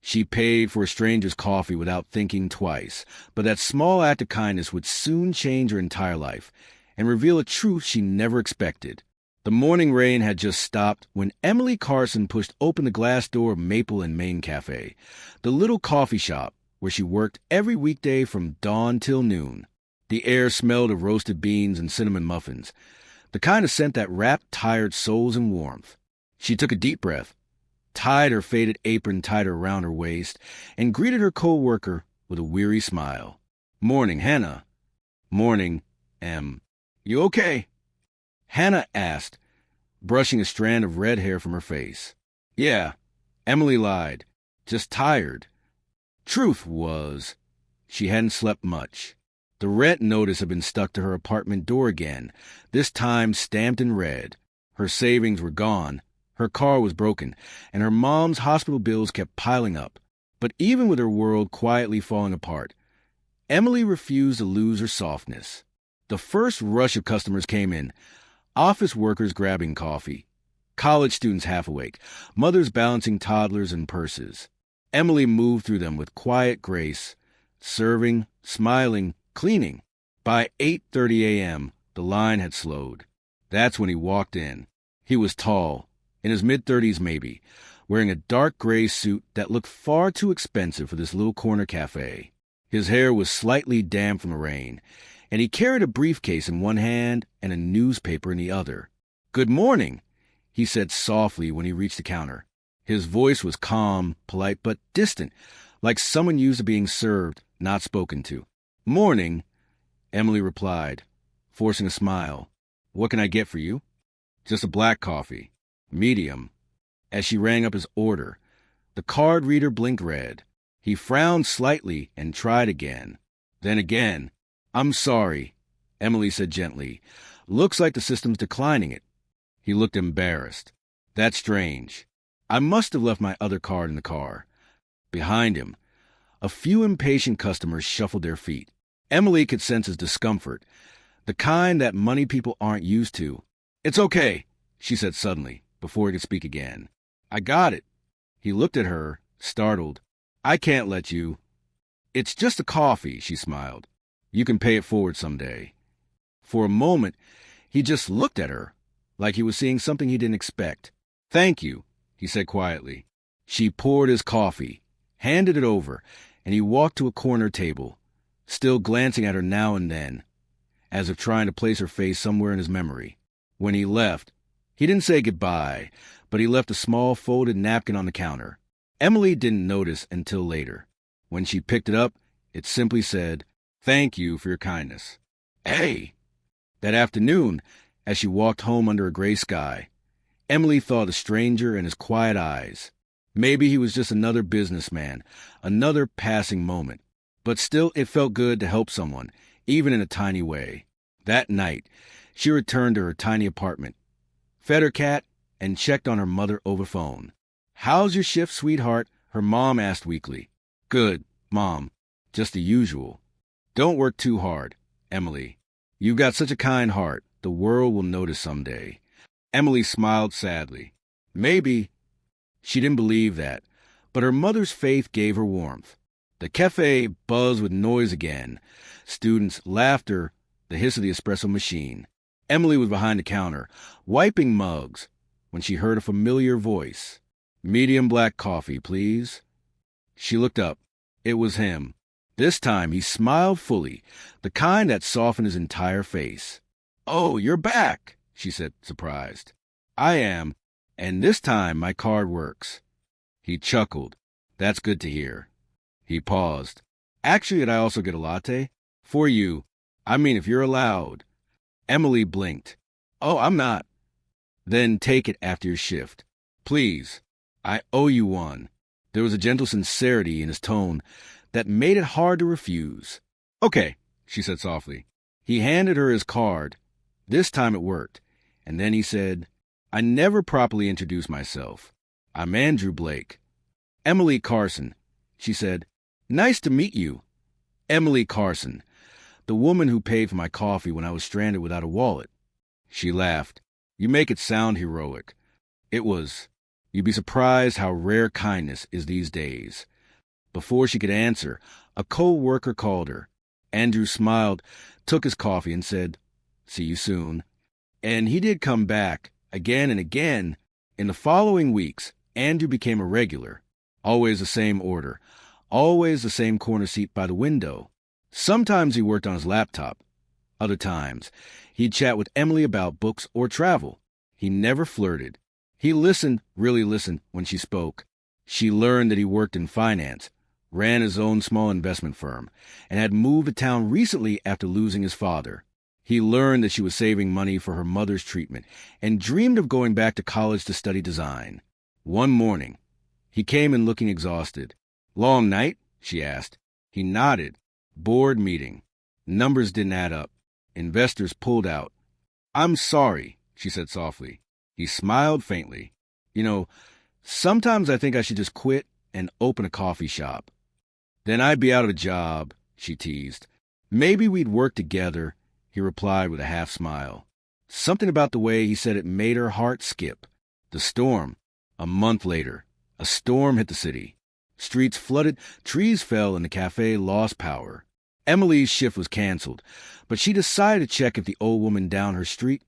She paid for a stranger's coffee without thinking twice, but that small act of kindness would soon change her entire life and reveal a truth she never expected. The morning rain had just stopped when Emily Carson pushed open the glass door of Maple and Main Cafe, the little coffee shop where she worked every weekday from dawn till noon. The air smelled of roasted beans and cinnamon muffins, the kind of scent that wrapped tired souls in warmth. She took a deep breath, tied her faded apron tighter around her waist, and greeted her co-worker with a weary smile. "Morning, Hannah." "Morning, Em. You okay?" Hannah asked, brushing a strand of red hair from her face. "Yeah," Emily lied. "Just tired." Truth was, she hadn't slept much. The rent notice had been stuck to her apartment door again, this time stamped in red. Her savings were gone, her car was broken, and her mom's hospital bills kept piling up. But even with her world quietly falling apart, Emily refused to lose her softness. The first rush of customers came in, office workers grabbing coffee, college students half awake, mothers balancing toddlers and purses. Emily moved through them with quiet grace, serving, smiling, cleaning. By 8:30 a.m., the line had slowed. That's when he walked in. He was tall, in his mid-30s maybe, wearing a dark gray suit that looked far too expensive for this little corner cafe. His hair was slightly damp from the rain, and he carried a briefcase in one hand and a newspaper in the other. "Good morning," he said softly when he reached the counter. His voice was calm, polite, but distant, like someone used to being served, not spoken to. "Morning," Emily replied, forcing a smile. "What can I get for you?" "Just a black coffee. Medium." As she rang up his order, the card reader blinked red. He frowned slightly and tried again. Then again. "I'm sorry," Emily said gently. "Looks like the system's declining it." He looked embarrassed. "That's strange. I must have left my other card in the car." Behind him, a few impatient customers shuffled their feet. Emily could sense his discomfort, the kind that money people aren't used to. "It's okay," she said suddenly, before he could speak again. "I got it." He looked at her, startled. "I can't let you." "It's just a coffee," she smiled. "You can pay it forward someday." For a moment, he just looked at her, like he was seeing something he didn't expect. "Thank you," he said quietly. She poured his coffee, handed it over, and he walked to a corner table, still glancing at her now and then, as if trying to place her face somewhere in his memory. When he left, he didn't say goodbye, but he left a small folded napkin on the counter. Emily didn't notice until later. When she picked it up, it simply said, "Thank you for your kindness." Hey! That afternoon, as she walked home under a gray sky, Emily thought of the stranger and his quiet eyes. Maybe he was just another businessman, another passing moment. But still, it felt good to help someone, even in a tiny way. That night, she returned to her tiny apartment, fed her cat, and checked on her mother over phone. "How's your shift, sweetheart?" her mom asked weakly. "Good, Mom. Just the usual." "Don't work too hard, Emily. You've got such a kind heart. The world will notice someday." Emily smiled sadly. Maybe. She didn't believe that, but her mother's faith gave her warmth. The cafe buzzed with noise again. Students, laughter, the hiss of the espresso machine. Emily was behind the counter, wiping mugs, when she heard a familiar voice. "Medium black coffee, please." She looked up. It was him. This time he smiled fully, the kind that softened his entire face. "Oh, you're back," she said, surprised. "I am, and this time my card works." He chuckled. "That's good to hear." He paused. "Actually, did I also get a latte?" "For you. I mean, if you're allowed." Emily blinked. "Oh, I'm not." "Then take it after your shift. Please. I owe you one." There was a gentle sincerity in his tone that made it hard to refuse. "Okay," she said softly. He handed her his card. This time it worked. And then he said, "I never properly introduced myself. I'm Andrew Blake." "Emily Carson," she said. "Nice to meet you." Emily Carson, the woman who paid for my coffee when I was stranded without a wallet. She laughed. "You make it sound heroic." It was. You'd be surprised how rare kindness is these days. Before she could answer, a co-worker called her. Andrew smiled, took his coffee, and said, "See you soon." And he did come back, again and again. In the following weeks, Andrew became a regular. Always the same order. Always the same corner seat by the window. Sometimes he worked on his laptop. Other times, he'd chat with Emily about books or travel. He never flirted. He listened, really listened, when she spoke. She learned that he worked in finance, ran his own small investment firm, and had moved to town recently after losing his father. He learned that she was saving money for her mother's treatment and dreamed of going back to college to study design. One morning, he came in looking exhausted. "Long night?" she asked. He nodded. "Board meeting. Numbers didn't add up. Investors pulled out." "I'm sorry," she said softly. He smiled faintly. Sometimes I think I should just quit and open a coffee shop. Then I'd be out of a job," she teased. "Maybe we'd work together," he replied with a half smile. Something about the way he said it made her heart skip. The storm. A month later, a storm hit the city. Streets flooded, trees fell, and the cafe lost power. Emily's shift was canceled, but she decided to check if the old woman down her street,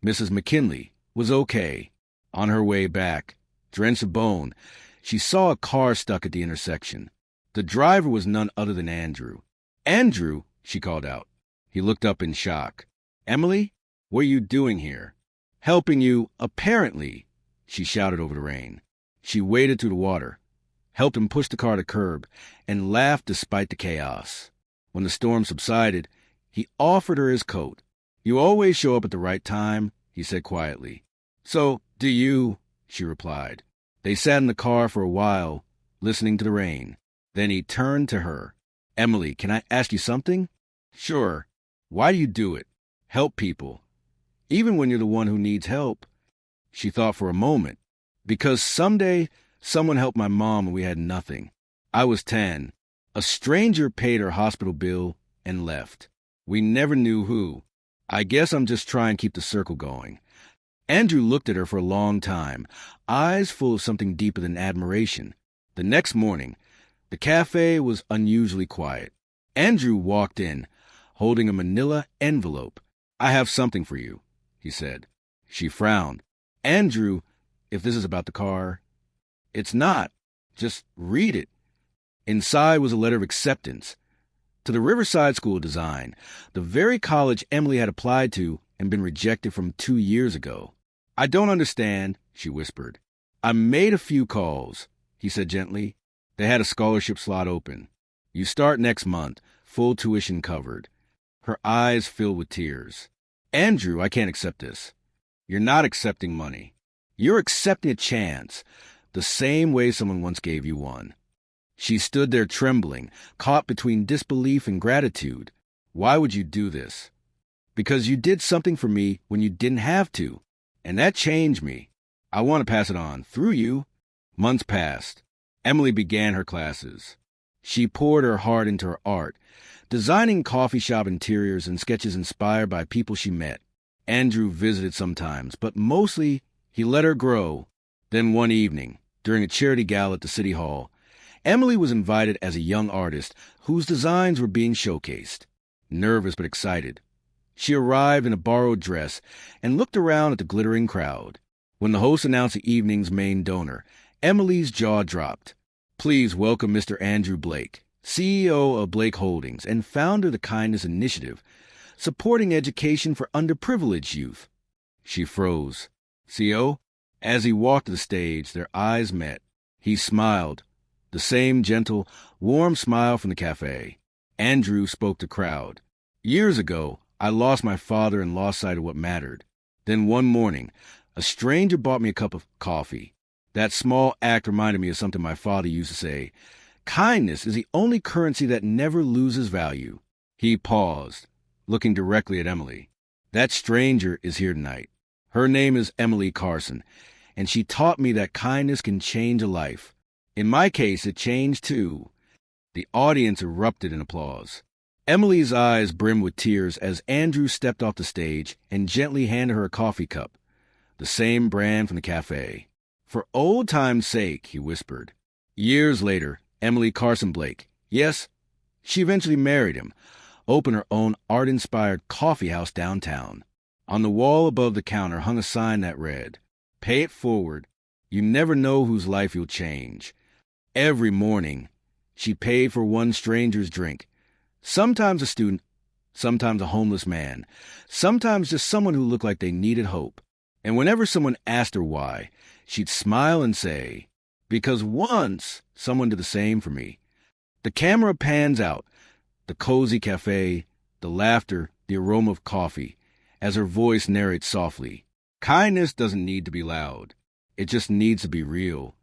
Mrs. McKinley, was okay. On her way back, drenched to bone, she saw a car stuck at the intersection. The driver was none other than Andrew. "Andrew," she called out. He looked up in shock. "Emily, what are you doing here?" "Helping you, apparently," she shouted over the rain. She waded through the water, helped him push the car to the curb, and laughed despite the chaos. When the storm subsided, he offered her his coat. "You always show up at the right time," he said quietly. "So, do you," she replied. They sat in the car for a while, listening to the rain. Then he turned to her. "Emily, can I ask you something?" "Sure." "Why do you do it? Help people. Even when you're the one who needs help." She thought for a moment. "Because someday someone helped my mom and we had nothing. I was 10. A stranger paid her hospital bill and left. We never knew who. I guess I'm just trying to keep the circle going." Andrew looked at her for a long time, eyes full of something deeper than admiration. The next morning, the cafe was unusually quiet. Andrew walked in, holding a manila envelope. "I have something for you," he said. She frowned. "Andrew, if this is about the car..." "It's not. Just read it." Inside was a letter of acceptance to the Riverside School of Design, the very college Emily had applied to and been rejected from 2 years ago. "I don't understand," she whispered. "I made a few calls," he said gently. They had a scholarship slot open. "You start next month, full tuition covered." Her eyes filled with tears. "Andrew, I can't accept this." "You're not accepting money. You're accepting a chance, the same way someone once gave you one." She stood there trembling, caught between disbelief and gratitude. "Why would you do this?" "Because you did something for me when you didn't have to. And that changed me. I want to pass it on, through you." Months passed. Emily began her classes. She poured her heart into her art, designing coffee shop interiors and sketches inspired by people she met. Andrew visited sometimes, but mostly he let her grow. Then one evening, during a charity gala at the city hall, Emily was invited as a young artist whose designs were being showcased. Nervous but excited, she arrived in a borrowed dress and looked around at the glittering crowd. When the host announced the evening's main donor, Emily's jaw dropped. "Please welcome Mr. Andrew Blake, CEO of Blake Holdings and founder of the Kindness Initiative, supporting education for underprivileged youth." She froze. "CO?" As he walked to the stage, their eyes met. He smiled, the same gentle, warm smile from the cafe. Andrew spoke to the crowd. "Years ago, I lost my father and lost sight of what mattered. Then one morning, a stranger bought me a cup of coffee. That small act reminded me of something my father used to say. Kindness is the only currency that never loses value." He paused, looking directly at Emily. "That stranger is here tonight. Her name is Emily Carson, and she taught me that kindness can change a life. In my case, it changed too." The audience erupted in applause. Emily's eyes brimmed with tears as Andrew stepped off the stage and gently handed her a coffee cup, the same brand from the cafe. "For old time's sake," he whispered. Years later, Emily Carson Blake. Yes, she eventually married him, opened her own art-inspired coffee house downtown. On the wall above the counter hung a sign that read, "Pay it forward. You never know whose life you'll change." Every morning, she paid for one stranger's drink. Sometimes a student, sometimes a homeless man, sometimes just someone who looked like they needed hope. And whenever someone asked her why, she'd smile and say, "Because once someone did the same for me." The camera pans out, the cozy cafe, the laughter, the aroma of coffee, as her voice narrates softly. Kindness doesn't need to be loud. It just needs to be real.